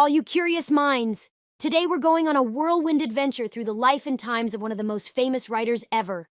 all you curious minds! Today we're going on a whirlwind adventure through the life and times of one of the most famous writers ever,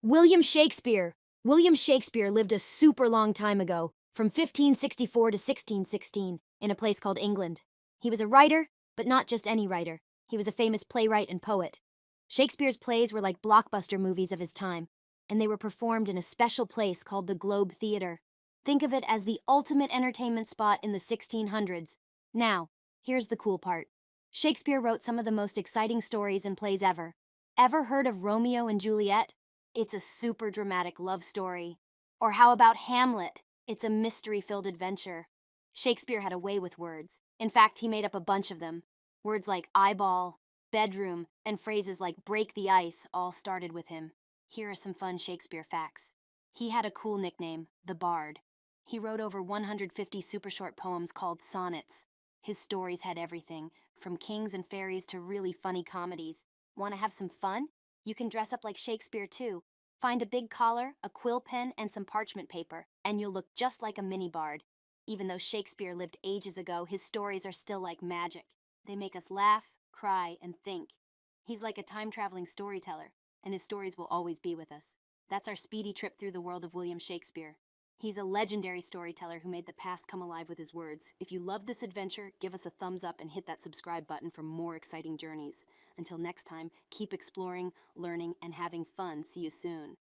William Shakespeare. William Shakespeare lived a super long time ago, from 1564 to 1616, in a place called England. He was a writer, but not just any writer. He was a famous playwright and poet. Shakespeare's plays were like blockbuster movies of his time, and they were performed in a special place called the Globe Theatre. Think of it as the ultimate entertainment spot in the 1600s. Now, here's the cool part. Shakespeare wrote some of the most exciting stories and plays ever. Ever heard of Romeo and Juliet? It's a super dramatic love story. Or how about Hamlet? It's a mystery-filled adventure. Shakespeare had a way with words. In fact, he made up a bunch of them. Words like eyeball, bedroom, and phrases like break the ice all started with him. Here are some fun Shakespeare facts. He had a cool nickname, the Bard. He wrote over 150 super short poems called sonnets. His stories had everything, from kings and fairies to really funny comedies. Want to have some fun? You can dress up like Shakespeare too. Find a big collar, a quill pen, and some parchment paper, and you'll look just like a mini bard. Even though Shakespeare lived ages ago, his stories are still like magic. They make us laugh, cry, and think. He's like a time-traveling storyteller, and his stories will always be with us. That's our speedy trip through the world of William Shakespeare. He's a legendary storyteller who made the past come alive with his words. If you love this adventure, give us a thumbs up and hit that subscribe button for more exciting journeys. Until next time, keep exploring, learning, and having fun. See you soon.